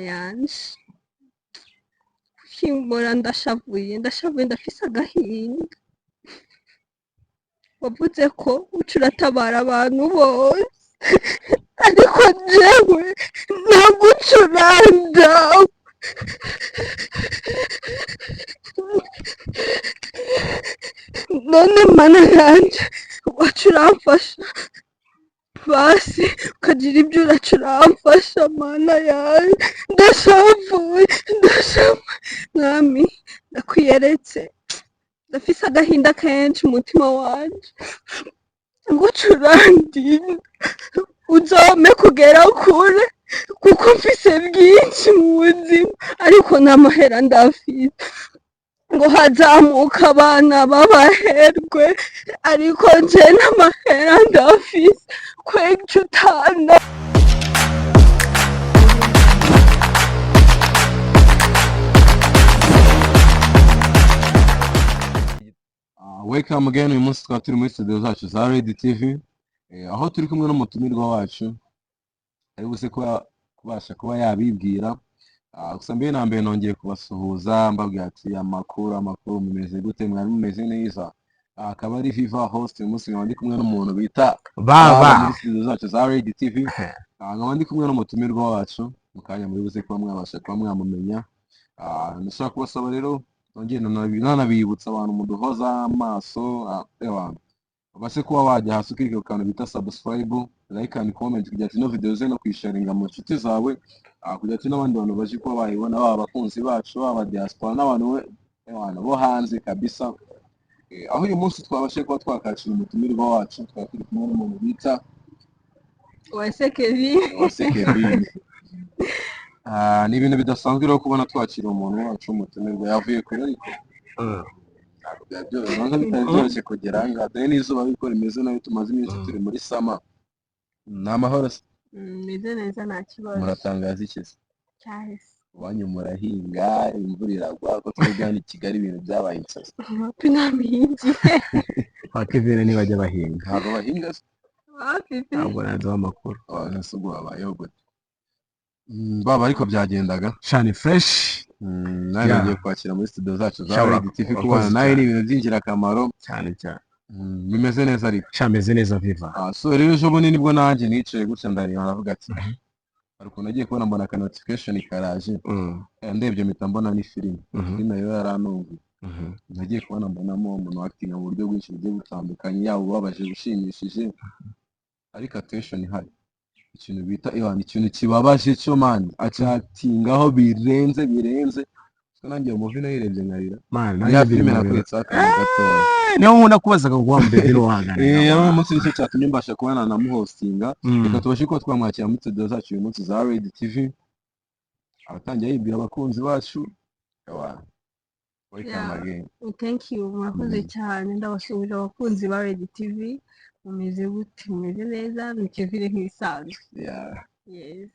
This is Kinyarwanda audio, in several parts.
yanje kimbora ndashavuye ndafise agahinda wavuze ko uca uratabara abantu bose ariko jewe ntagucuranga none mana yanje waca uramfasha basi ukagira ibyo uraca uramfasha mana yawe ndashavuye mwami ndakwiyeretse ndafise agahinda kenshi umutima wanje ngucurandira uzome kugera kure kuko mfise bwinshi mu buzima ariko nta mahera ndafise ngo hazamuka abana b'abaherwe ariko nje n'amahera ndafise kwega utana Welcome again. Uyu munsi tukaba turi muri studio zacu za Red TV aho turi kumwe n'umutumirwa wacu ari buze kubasha kuba yabibwira. Gusa mbere na mbere nongeye kubasuhuza mbabwira ati amakuru mumeze gute, mwari mumeze neza. Akaba ari Viva host. Uyu munsi nkaba ndi kumwe n'umuntu bita Baba muri studio zacu za Red TV. Nkaba ndi kumwe n'umutumirwa wacu mu kanya muri buze kuba mwabasha kuba mwamumenya. Ndashaka kubasaba rero nongeye nanabibutsa abantu muduhoza amaso abantu base kuba wajya hasi ukirika ku kantu bita subscribe, like and comment kugira ati no video ze no kwisharinga mu nshuti zawe, kugira ati n'abandi bantu baje kuba bayibona, baba abakunzi bacu, baba diaspora n'abantu bo hanze kabisa. Aho uyu munsi twabashe kuba twakakira umutumirwa wacu, twaba turi kumwe n'umuntu bita Uwase Kevin. Ni ibintu bidasanzwe rero kubona twakira umuntu wacu umutumirwa yavuye kure ariko bitari byoroshye kugera aha ngaha, dore n'izuba ariko rimeze nabi, tumaze iminsi turi muri sama. Ni amahoro se? Meze neza nta kibazo. Muratangaza iki se? Cyahise Iwanyu murahinga, imvura iragwa, ko twebwe hano i Kigali ibintu byabaye insazi. wapi nabihingiye Kwa Kevin ntibajya bahinga. Ntabwo bahinga se? wapi pe Ntabwo nazo amakuru. Ese ubwo babayeho gute? Baba ariko byagendaga Shani fresh. nawe ngiye kwakira muri studio zacu za Red TV kubana nawe ni ibintu by'ingirakamaro cyane. Bimeze neza ariko Shameze neza Viva. so rero ejo bundi nibwo nanjye nicaye gutya ndareba ndavuga ati hari ukuntu nagiye kubona mbona aka notification karaje, ndebye mpita mbona ni filime rero yarantunguye. Nagiye kubona mbonamo umuntu acting mu buryo bwinshi bugiye butandukanye, yaba ubabaje bushimishije ariko attention ihari. Ikintu bita ikintu kibabaje cyo man acyatingaho birenze so nanjye umuvi nayirebye nkarira Man, ya filime nakuretse akantu gatoya. niyo nkunda kubazaga ngo wambe biro wagana. Yawe munsi nicyo cyatumye mbasha kubana na muhostinga. Reka tubashe kuba twamwakira muri studio zacu uyu munsi za Red TV, abatangiye yibwira abakunzi bacu. Welcome again. thank you murakoze cyane, ndabasuhuje abakunzi ba Red TV. Mumeze gute? Mumeze neza? Ni Kevin nk'ibisanzwe. Yes.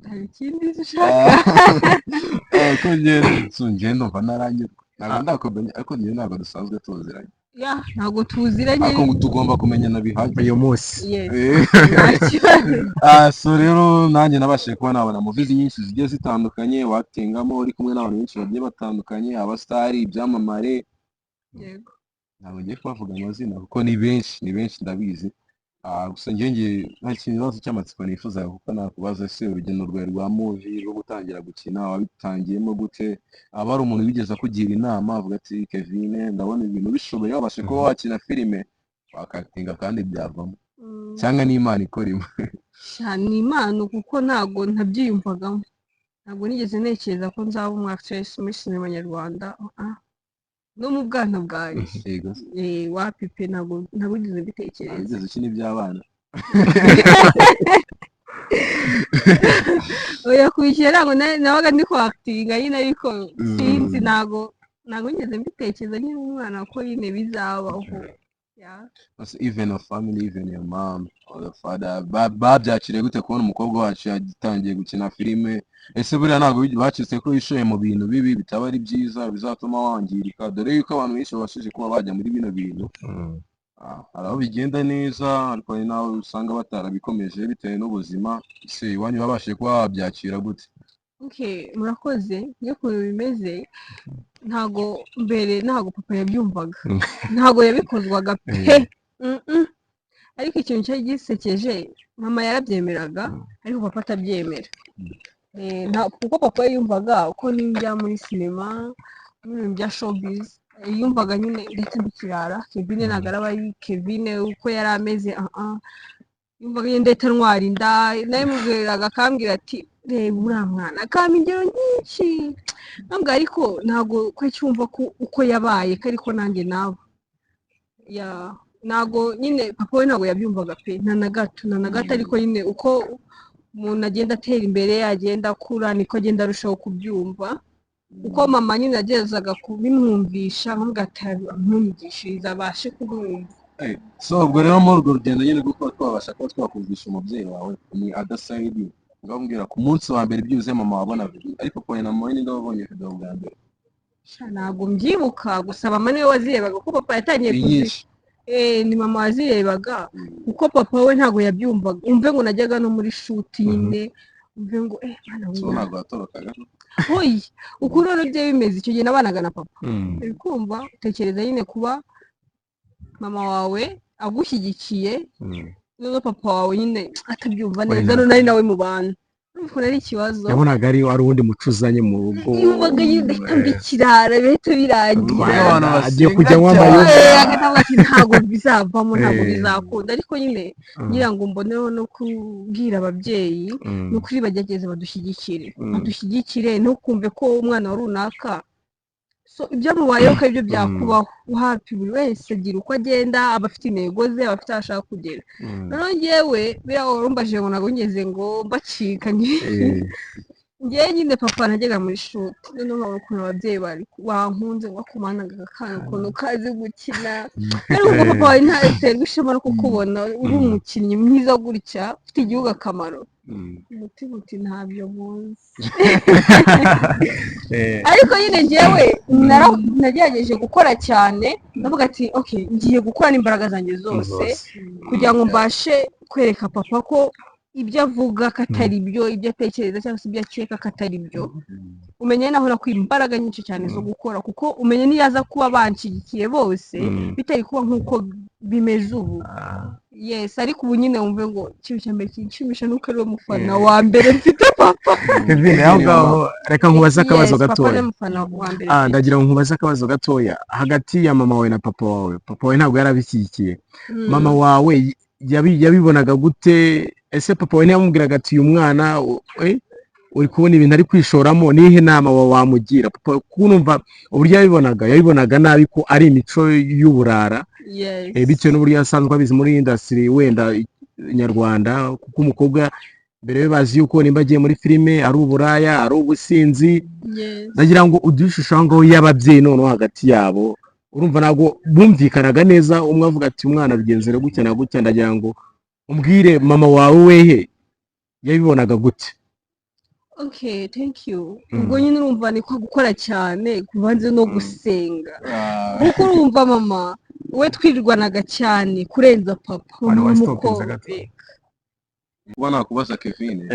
Hari ikindi ushaka? Ko njye numva naranyurwa, ntabwo ndakomenya ariko njye ntabwo dusanzwe tuziranye. Ntabwo tuziranye Ariko tugomba kumenyana bihagije Uyu munsi. yes nta kibazo. so rero nanjye nabashije kuba nabona movies nyinshi zigiye zitandukanye watingamo, uri kumwe n'abantu benshi bagiye batandukanye, abasitari, ibyamamare. Yego Ntabwo ngiye kubavuga amazina kuko ni benshi ndabizi. Gusa njye nta kibazo cy'amatsiko nifuza kuko nakubaza se urugendo rwawe rwa movie rwo gutangira gukina wabitangiyemo gute? Aba ari umuntu wigeze akugira inama avuga ati Kevin ndabona ibintu bishoboye wabashe kuba wakina filime wakatinga kandi byavamo, cyangwa n'Imana ikora imwe? ni impano kuko ntabwo ntabyiyumvagamo, ntabwo nigeze ntekereza ko nzaba umu actress muri sinema nyarwanda no mu bwana bwanjye. Wapi pe ntabwo nigeze mbitekereza. Nigeze ukina iby'abana? Oya kubikira ntabwo nabaga ndi kwakitinga nyine, ariko sinzi ntabwo nigeze mbitekereza nkiri umwana ko nyine bizabaho. Even a family, even your mom or the father babyakiriye gute kubona umukobwa wacu yagitangiye gukina filime? Ese buriya ntabwo bacitse ko yishoye mu bintu bibi bitaba ari byiza bizatuma wangirika, dore yuko abantu benshi babashije kuba bajya muri bino bintu? Hari aho bigenda neza ariko hari n'aho usanga batarabikomeje bitewe n'ubuzima. Ese iwanyu babashije kuba babyakira gute? Okay, murakoze iyo ukuntu bimeze ntago mbere ntago papa yabyumvaga ntago yabikozwaga pe ariko ikintu cyari gisekeje mama yarabyemeraga ariko papa atabyemera kuko papa yumvaga uko ninjya muri sinema muri ibintu bya showbiz yumvaga nyine ndetse mbikirara Kevin ntabwo araba ari Kevin uko yari ameze yumvaga nyine ndetse ntwara inda nayimubwiraga akambwira ati reba uriya mwana akampa ingero nyinshi ntabwo ariko ntabwo ko cyumva ko uko yabaye ko ariko nanjye nawe ntabwo nyine papa we ntabwo yabyumvaga pe nta na gato ariko nyine uko umuntu agenda atera imbere agenda akura niko agenda arushaho kubyumva uko mama nyine yagezaga kubimwumvisha nkamwigishiriza abashe kubumva so ubwo rero muri urwo rugendo nyine kuko twabasha kuba twakumvisha umubyeyi wawe ni adasayidi ngambwira ku munsi wa mbere byuze mama wabona ariko papa na mama ninde wabonye video bwa mbere ntabwo mbyibuka gusa mama niwe wazirebaga kuko papa yatangiye kuzisha ni mama wazirebaga kuko papa we ntabwo yabyumvaga umve ngo najyaga no muri shoot nyine umve ngo so ntabwo yatorokaga hoyi uko rero bye bimeze icyo gihe nabanaga na papa kumva utekereza nyine kuba mama wawe agushyigikiye none papa wawe nyine atabyumva neza none ari nawe mu bantu urumva ari ikibazo yabonaga ari uwundi mucuzanye mu rugo yumvaga yidahita bihita birangira agiye kujya mwamayo ntabwo bizavamo ntabwo bizakunda ariko nyine ngira ngo mboneho no kubwira ababyeyi ni ukuri bagerageze badushyigikire ntukumve ko umwana wa runaka ibyamubayeho ko ibyo byakubaho hafi buri wese agira uko agenda aba afite intego ze aba afite aho ashaka kugera noneho ngewe biriya warumbajije ngo ntabwo ngeze ngo mbacika ngewe nyine papa najyaga muri shuti noneho nkabona ukuntu ababyeyi bankunze ngo bakumanaga akana ukuntu kazi gukina ariko ubwo papa wawe ntaterwa ishema no kukubona uri umukinnyi mwiza gutya ufite igihugu akamaro umutima uti ntabyo muzi ariko nyine ngewe nagerageje gukora cyane ndavuga ati okay ngiye gukora n'imbaraga zanjye zose kugira ngo mbashe kwereka papa ko ibyo avuga ko atari byo ibyo atekereza cyangwa se ibyo akeka ko atari byo umenye naho nakwiye imbaraga nyinshi cyane zo gukora kuko umenye niyaza kuba banshyigikiye bose bitari kuba nk'uko bimeze ubu yes ariko ubu nyine wumve ngo ikintu cya mbere kinshimisha nuko ari we mufana wa mbere mfite papa Kevin aho ngaho reka nkubaze akabazo gatoya ndagira ngo nkubaze akabazo gatoya hagati ya mama wawe na papa wawe ntabwo yarabishyigikiye mama wawe yabibonaga gute ese papa we ntiyamubwiraga ati uyu mwana uri kubona ibintu ari kwishoramo nihe nama wamugira papa kunumva uburyo yabibonaga nabi ko ari imico y'uburara bitewe n'uburyo asanzwe abizi muri industry wenda nyarwanda kuko umukobwa mbere yo bazi yuko nimba agiye muri filime ari uburaya ari ubusinzi ndagira ngo udushushanyo ngo y'ababyeyi noneho hagati yabo urumva ntabwo bumvikanaga neza umwe avuga ati umwana bigenzera gutya na gutya ndagira ngo umbwire mama wawe wehe yabibonaga gute okay thank you ubwo nyine urumva ni ko gukora cyane kubanze no gusenga kuko urumva mama we twirirwanaga cyane kurenza papa kuba nakubaza Kevin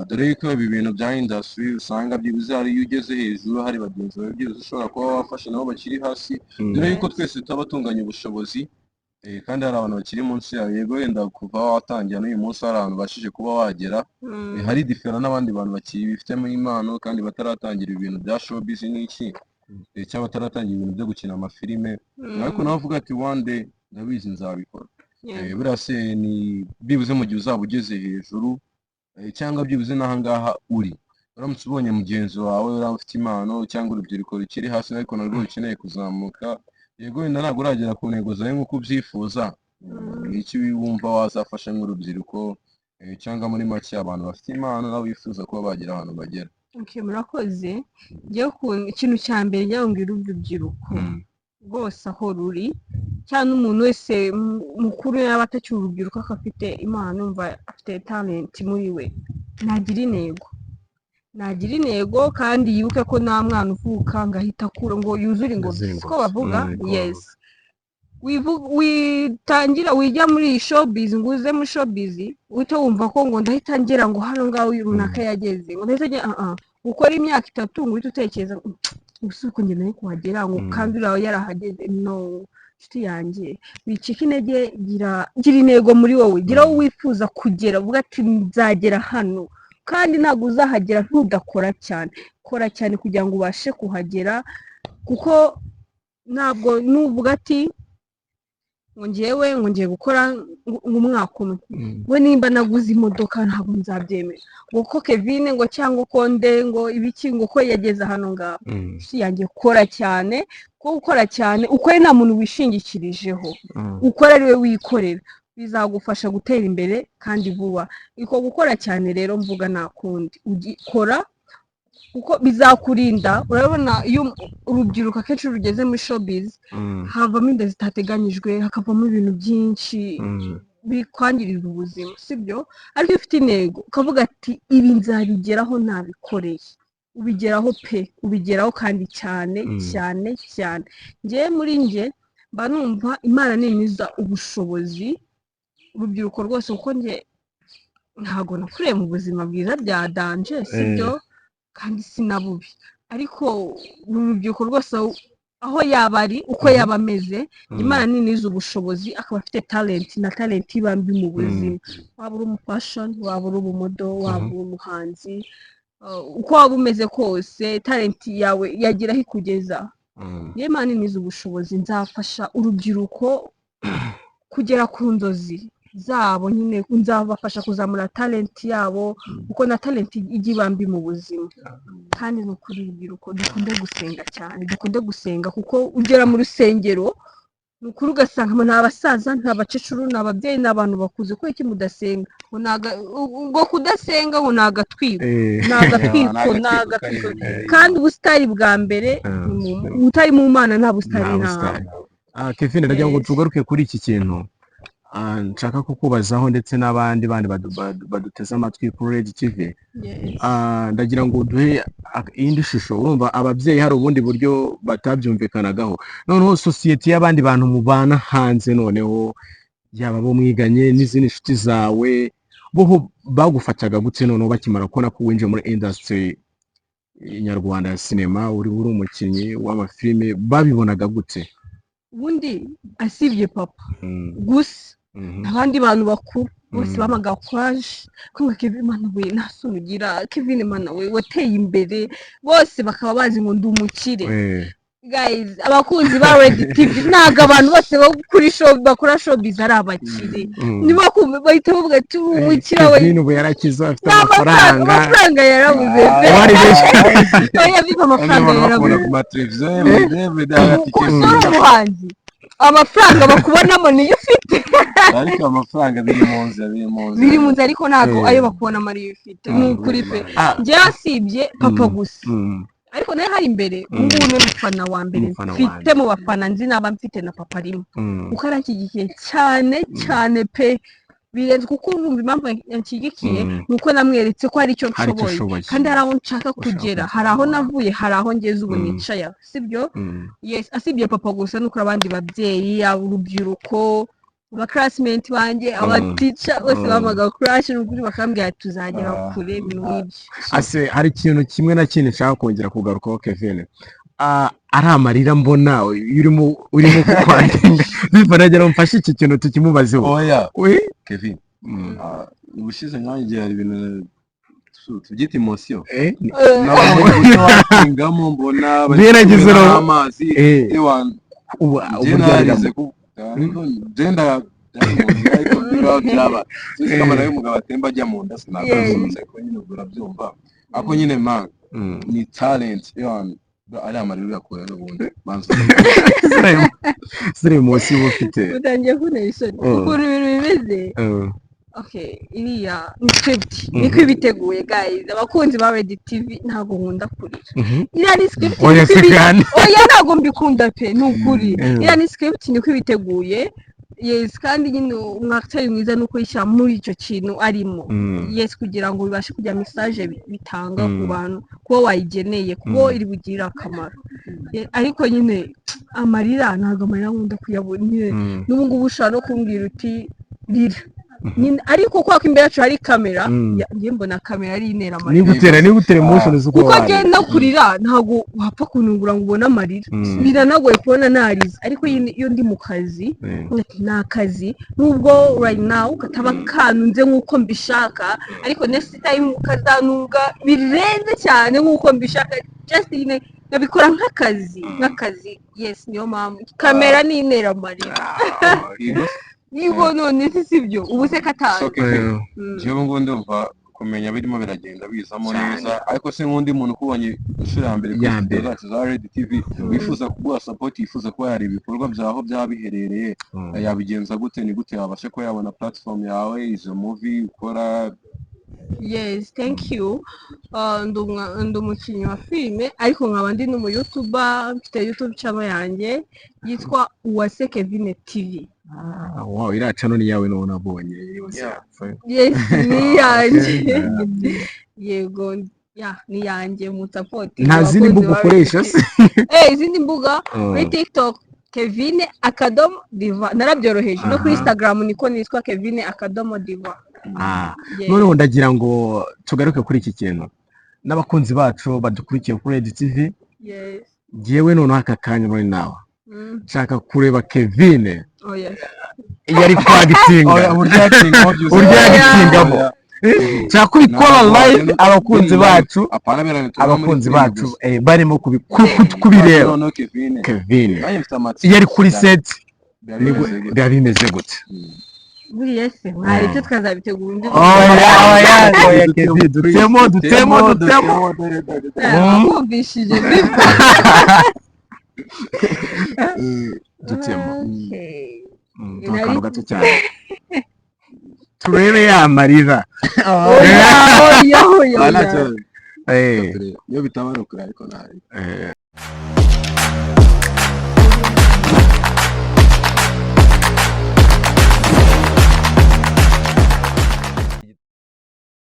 dore ko ibi bintu bya industry usanga byibuze hari iyo ugeze hejuru hari bagenzi bawe byibuze ushobora kuba wafashe nabo bakiri hasi dore yuko twese tuba batunganya ubushobozi kandi hari abantu bakiri munsi yawe yego wenda kuva watangira n'uyu munsi hari abantu bashije kuba wagera hari difera n'abandi bantu bakiri bifitemo impano kandi bataratangira ibintu bya showbiz n'iki cyangwa bataratangira ibintu byo gukina amafilime ariko nawe avuga ati one day ndabizi nzabikora buriya se ni byibuze mu gihe uzaba ugeze hejuru cyangwa byibuze n'ahangaha uri uramutse ubonye mugenzi wawe uraba ufite impano cyangwa urubyiruko rukiri hasi ariko narwo rukeneye kuzamuka yego wenda ntabwo uragera ku ntego zawe nk'uko ubyifuza iki wumva wazafasha nk'urubyiruko cyangwa muri make abantu bafite impano nabo bifuza kuba bagira ahantu bagera murakoze ikintu cya mbere njya urubyiruko rwose aho ruri cyangwa umuntu wese mukuru yaba atakiri urubyiruko ko afite impano numva afite talent muri we nagira intego kandi yibuke ko nta mwana uvuka ngo ahita akura ngo yuzure ingobyi siko bavuga yes witangira wijya muri iyi showbiz ngo uze muri showbiz uhita wumva ko ngo ndahita ngera ngo hano ngaho uyu runaka yageze ngo ndahita gukora imyaka 3 ngo uhite utekereza gusa uko njye nayo kuhagera ngo kandi uraho yarahageze. No nshuti yanjye wicika intege, gira intego muri wowe, gira aho wifuza kugera, uvuga ati nzagera hano, kandi ntabwo uzahagera ntudakora cyane. Kora cyane kugira ngo ubashe kuhagera, kuko ntabwo nuvuga ati ngo njyewe ngo ngiye gukora umwaka umwe, we nimba naguze imodoka ntabwo nzabyemera ngo ko Kevin ngo cyangwa Konde ngo ibiki ngo ko yageze hano ngaho. yanjye kora cyane, ko gukora cyane ukore nta muntu wishingikirijeho, ukora ari we wikorera, bizagufasha gutera imbere kandi vuba. iko gukora cyane rero mvuga nta kundi, ugikora kuko bizakurinda. Urabona iyo urubyiruko akenshi rugeze muri showbiz havamo inda zitateganyijwe, hakavamo ibintu byinshi bikwangiriza ubuzima, sibyo? Ariko ufite intego ukavuga ati ibi nzabigeraho nabikoreye, ubigeraho pe, ubigeraho kandi cyane cyane cyane. Njyewe muri njye mba numva Imana niniza ubushobozi urubyiruko rwose, kuko njye ntabwo nakuriye mu buzima bwiza bya danje, sibyo? kandi sinabubi, ariko urubyiruko rwose aho yaba ari uko yaba ameze, Imana niniza ubushobozi, akaba afite talent na talent ibambi mu buzima. Waba uri umufashion, waba uri umumodo, waba uri umuhanzi, uko waba umeze kose talent yawe yagira aho ikugeza. Imana niniza ubushobozi, nzafasha urubyiruko kugera ku nzozi zabo, nyine nzabafasha kuzamura talent yabo, kuko na talent ijya ibambi mu buzima. kandi no kuri urubyiruko dukunde gusenga cyane, dukunde gusenga, kuko ugera mu rusengero nukuri ugasanga nta basaza, nta bacecuru, nta babyeyi, n'abantu bakuze. ko iki mudasenga? ngo kudasenga ngo nagatwiko, kandi ubusitari bwa mbere utari mu Mana nta busitari ntawe. Kevin, ndagira ngo tugaruke kuri iki kintu nshaka kukubazaho, ndetse n'abandi bandi baduteze amatwi kuri Red TV. ndagira ngo duhe indi shusho. Urumva ababyeyi hari ubundi buryo batabyumvikanagaho, noneho sosiyete y'abandi bantu mubana hanze, noneho yaba bo mwiganye n'izindi nshuti zawe, bo bagufataga gute noneho bakimara kubona ko winjiye muri industry nyarwanda ya sinema, uri umukinnyi w'amafilime, babibonaga gute? Ubundi asibye papa gusa abandi bantu bakuru bose bamaga courage ko Kevin Mana we nasunugira, Kevin Mana we wateye imbere, bose bakaba bazi ngo ndi umukire. Guys, abakunzi ba Red TV ntago abantu bose kuri show bakora showbiz ari abakire, niba kumva bahita bavuga ati umukire we Kevin ubu yarakize, afite amafaranga yarabuze oya biva amafaranga yarabuze ku mateleviziyo y'umuhanzi. Amafaranga bakubonamo niyo ufite, ariko amafaranga biri mu nzu ariko ntago ayo bakubonamo ariyo ufite. ni ukuri pe, njye asibye papa gusa, ariko nayo hari imbere. ubu ni umufana wa mbere mfite mu bafana, nzi naba mfite na papa rimwe, kuko aranshyigikiye cyane cyane pe, birenze. kuko urumva impamvu yanshyigikiye nuko namweretse ko hari icyo nshoboye, kandi hari aho nshaka kugera, hari aho navuye, hari aho ngeze ubu nicaye, sibyo? Yes, asibye papa gusa nuko abandi babyeyi, urubyiruko, aba classmate banjye, aba teacher bose bamaga crash, n'ukuri bakambwira tuzagera kure ibintu nk'ibyo. hari ikintu kimwe na kimwe nshaka kongera kugarukaho Kevin. ari amarira mbona urimo kukwandika, biva nagira mfashe iki kintu tukimubazeho. Kevin, ubushize nkanjye hari ibintu tubyita emotion, nabwo mbona biragize amazi ubu byarize ku genda byaba kamera y'umugabo atemba ajya mu nda, sinagasoze ko nyine urabyumva. ako nyine man ni talent ari amarira yakora n'ubundi banza sire munsi ufite utangiye kunera isoni ukuntu ibintu bimeze. Okay, iriya ni script niko ibiteguye guys, abakunzi ba Red TV ntago nkunda kurira. Iriya ni script, oya ntago mbikunda pe, nukuri. Iriya ni script niko ibiteguye. Yes, kandi nyine umwacteur mwiza nuko yishyira muri icyo kintu arimo. Yes, kugira ngo bibashe kujya message bitanga ku bantu, kuba wayigeneye, kuko iri bugirira akamaro. Ariko nyine amarira ntago amarira nkunda kuyabona. N'ubu ngubu ushaka no kumbwira uti rira, ariko kwa ko imbere yacu hari kamera njye mbona kamera ari intera amarira nigutera emotion zuko kuko agenda kurira ntago wapfa kunungura ngo ubone amarira biranagoye kubona narize ariko iyo ndi mu kazi nta kazi nubwo right now kataba kanunze nk'uko mbishaka ariko next time kazanunga birenze cyane nk'uko mbishaka just nabikora nk'akazi yes niyo mpamvu kamera ni intera amarira nibo none sibyo ubu se katazi jewe ngo ndumva kumenya birimo biragenda bizamo neza ariko se nk'undi muntu ukubonye inshuro ya mbere kuri zacu za Red TV wifuza kuguha support yifuza kuba yareba ibikorwa byaho byaba biherereye yabigenza gute ni gute yabasha ko yabona platform yawe izo movie ukora? Yes, thank you. Ndi umukinnyi wa filime ariko nkaba ndi n'umu YouTuber mfite YouTube channel yanjye yitwa Uwase Kevin TV. Wow, ira channel ni yawe no nabonye. Yes, ni yanjye. Yego, ni yanjye mu support. Nta zindi mbuga ukoresha se? Izindi mbuga kuri TikTok Kevin Akadomo Diva narabyoroheje no kuri Instagram niko nitwa Kevin Akadomo Diva. Noneho ndagira ngo tugaruke kuri iki kintu n'abakunzi bacu badukurikiye kuri Red TV. Jewe noneho aka kanya muri nawe nshaka kureba Kevin yari kwagitinga uryagitingamo nshaka kubikora live abakunzi bacu barimo kubireba Kevin yari kuri set biba bimeze gute? buriya se mwari cyo twazabitegura undi dutemo mwumvishije dutemo akantu gato cyane turebe yamarira iyo bitabaruka ariko nabi